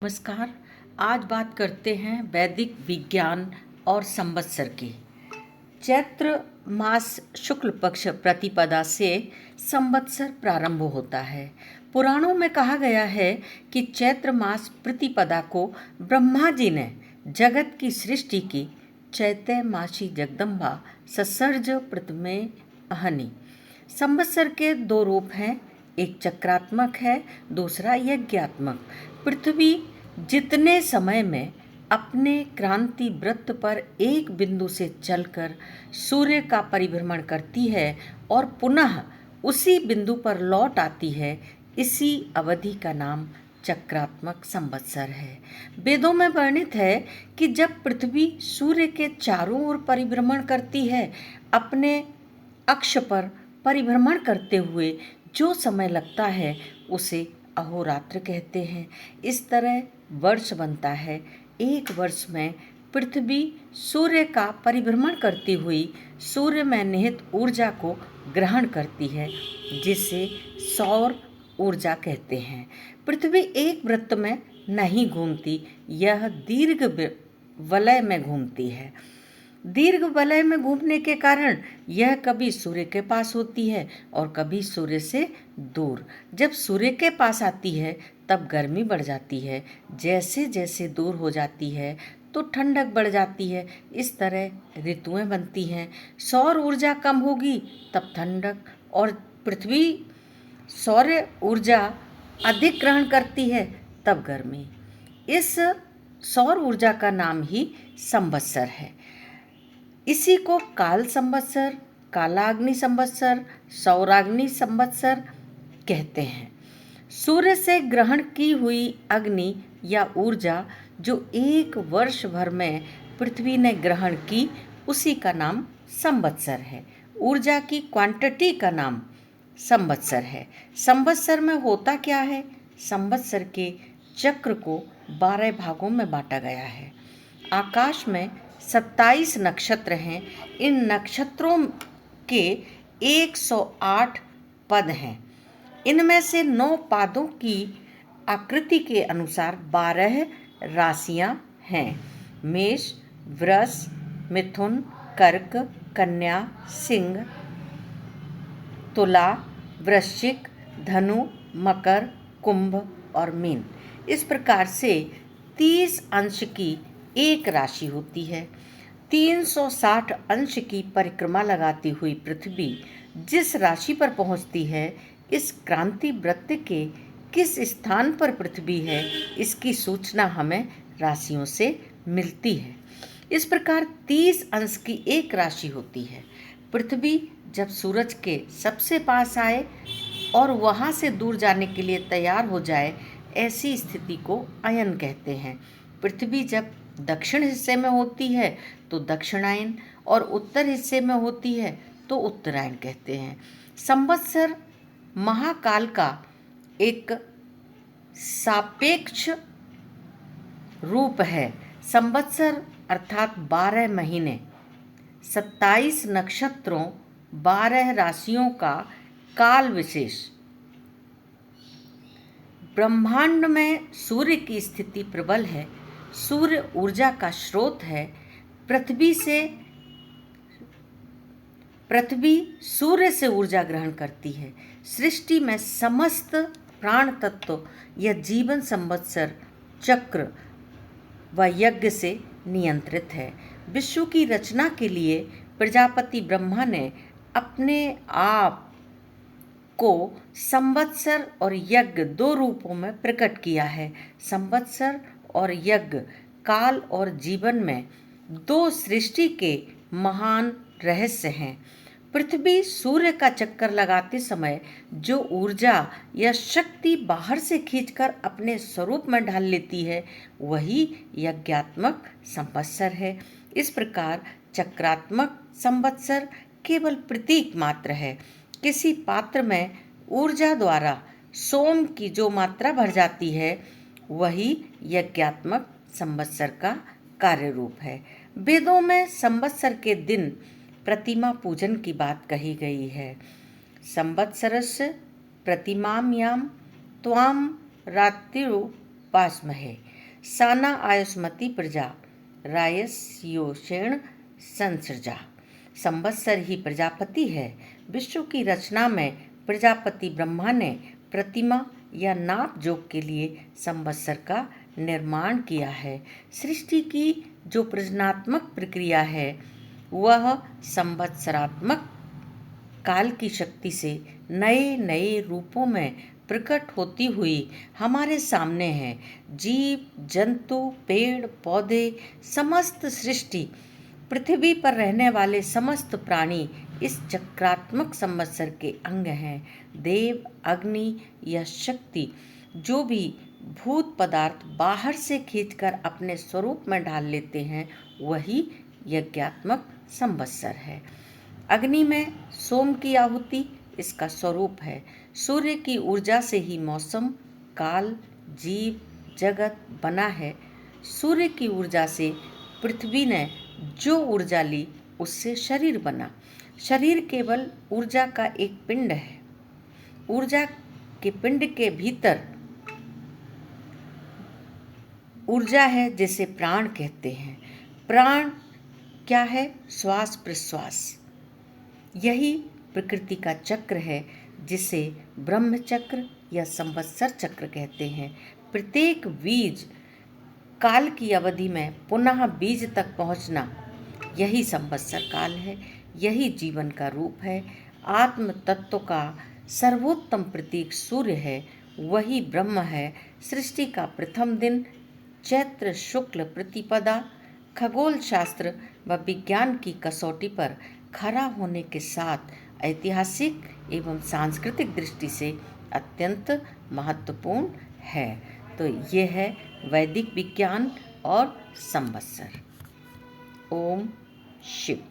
नमस्कार। आज बात करते हैं वैदिक विज्ञान और संवत्सर की। चैत्र मास शुक्ल पक्ष प्रतिपदा से संवत्सर प्रारंभ होता है। पुराणों में कहा गया है कि चैत्र मास प्रतिपदा को ब्रह्मा जी ने जगत की सृष्टि की। चैत्य मासी जगदम्बा ससर्ज प्रथमे अहनि। संवत्सर के दो रूप हैं, एक चक्रात्मक है, दूसरा यज्ञात्मक। पृथ्वी जितने समय में अपने क्रांति वृत्त पर एक बिंदु से चलकर सूर्य का परिभ्रमण करती है और पुनः उसी बिंदु पर लौट आती है, इसी अवधि का नाम चक्रात्मक संवत्सर है। वेदों में वर्णित है कि जब पृथ्वी सूर्य के चारों ओर परिभ्रमण करती है, अपने अक्ष पर परिभ्रमण करते हुए जो समय लगता है उसे अहोरात्र कहते हैं। इस तरह वर्ष बनता है। एक वर्ष में पृथ्वी सूर्य का परिभ्रमण करती हुई सूर्य में निहित ऊर्जा को ग्रहण करती है, जिसे सौर ऊर्जा कहते हैं। पृथ्वी एक वृत्त में नहीं घूमती, यह दीर्घ वलय में घूमती है। दीर्घ वलय में घूमने के कारण यह कभी सूर्य के पास होती है और कभी सूर्य से दूर। जब सूर्य के पास आती है तब गर्मी बढ़ जाती है, जैसे जैसे दूर हो जाती है तो ठंडक बढ़ जाती है। इस तरह ऋतुएं बनती हैं। सौर ऊर्जा कम होगी तब ठंडक, और पृथ्वी सौर ऊर्जा अधिक ग्रहण करती है तब गर्मी। इस सौर ऊर्जा का नाम ही संवत्सर है। इसी को काल संवत्सर, कालाग्नि संवत्सर, सौराग्नि संवत्सर कहते हैं। सूर्य से ग्रहण की हुई अग्नि या ऊर्जा जो एक वर्ष भर में पृथ्वी ने ग्रहण की, उसी का नाम संवत्सर है। ऊर्जा की क्वांटिटी का नाम संवत्सर है। संवत्सर में होता क्या है? संवत्सर के चक्र को 12 भागों में बांटा गया है। आकाश में 27 नक्षत्र हैं। इन नक्षत्रों के 108 पद हैं। इनमें से 9 पादों की आकृति के अनुसार 12 राशियां हैं। मेष, वृष, मिथुन, कर्क, कन्या, सिंह, तुला, वृश्चिक, धनु, मकर, कुंभ और मीन। इस प्रकार से 30 अंश की एक राशि होती है। 360 अंश की परिक्रमा लगाती हुई पृथ्वी जिस राशि पर पहुंचती है, इस क्रांति वृत्त के किस स्थान पर पृथ्वी है, इसकी सूचना हमें राशियों से मिलती है। इस प्रकार 30 अंश की एक राशि होती है। पृथ्वी जब सूरज के सबसे पास आए और वहाँ से दूर जाने के लिए तैयार हो जाए, ऐसी स्थिति को अयन कहते हैं। पृथ्वी जब दक्षिण हिस्से में होती है तो दक्षिणायन, और उत्तर हिस्से में होती है तो उत्तरायण कहते हैं। संवत्सर महाकाल का एक सापेक्ष रूप है। संवत्सर अर्थात 12 महीने, 27 नक्षत्रों, 12 राशियों का काल विशेष। ब्रह्मांड में सूर्य की स्थिति प्रबल है। सूर्य ऊर्जा का स्रोत है। पृथ्वी सूर्य से ऊर्जा ग्रहण करती है। सृष्टि में समस्त प्राण तत्व यह जीवन संवत्सर चक्र व यज्ञ से नियंत्रित है। विश्व की रचना के लिए प्रजापति ब्रह्मा ने अपने आप को संवत्सर और यज्ञ 2 रूपों में प्रकट किया है। संवत्सर और यज्ञ काल और जीवन में 2 सृष्टि के महान रहस्य हैं। पृथ्वी सूर्य का चक्कर लगाते समय जो ऊर्जा या शक्ति बाहर से खींचकर अपने स्वरूप में ढाल लेती है, वही यज्ञात्मक संवत्सर है। इस प्रकार चक्रात्मक संवत्सर केवल प्रतीक मात्र है। किसी पात्र में ऊर्जा द्वारा सोम की जो मात्रा भर जाती है, वही यज्ञात्मक संवत्सर का कार्य रूप है। वेदों में संवत्सर के दिन प्रतिमा पूजन की बात कही गई है। संवत्सरस्य प्रतिमां यां त्वां रात्रिरुपासमहे। साना आयुष्मती प्रजा रायस्योषेण संसृजा। संवत्सर ही प्रजापति है। विश्व की रचना में प्रजापति ब्रह्मा ने प्रतिमा या नाप जोक के लिए संवत्सर का निर्माण किया है। सृष्टि की जो प्रजनात्मक प्रक्रिया है वह संवत्सरात्मक काल की शक्ति से नए नए रूपों में प्रकट होती हुई हमारे सामने है। जीव जंतु पेड़ पौधे समस्त सृष्टि, पृथ्वी पर रहने वाले समस्त प्राणी इस चक्रात्मक संवत्सर के अंग हैं। देव अग्नि या शक्ति जो भी भूत पदार्थ बाहर से खींचकर अपने स्वरूप में ढाल लेते हैं वही यज्ञात्मक संवत्सर है। अग्नि में सोम की आहुति इसका स्वरूप है। सूर्य की ऊर्जा से ही मौसम काल जीव जगत बना है। सूर्य की ऊर्जा से पृथ्वी ने जो ऊर्जा ली उससे शरीर बना। शरीर केवल ऊर्जा का एक पिंड है। ऊर्जा के पिंड के भीतर ऊर्जा है जिसे प्राण कहते हैं। प्राण क्या है? श्वास प्रश्वास। यही प्रकृति का चक्र है जिसे ब्रह्म चक्र या संवत्सर चक्र कहते हैं। प्रत्येक बीज काल की अवधि में पुनः बीज तक पहुंचना यही संवत्सर काल है। यही जीवन का रूप है। आत्म तत्व का सर्वोत्तम प्रतीक सूर्य है। वही ब्रह्म है। सृष्टि का प्रथम दिन चैत्र शुक्ल प्रतिपदा खगोल शास्त्र व विज्ञान की कसौटी पर खरा होने के साथ ऐतिहासिक एवं सांस्कृतिक दृष्टि से अत्यंत महत्वपूर्ण है। तो ये है वैदिक विज्ञान और संवत्सर। ओम शिव।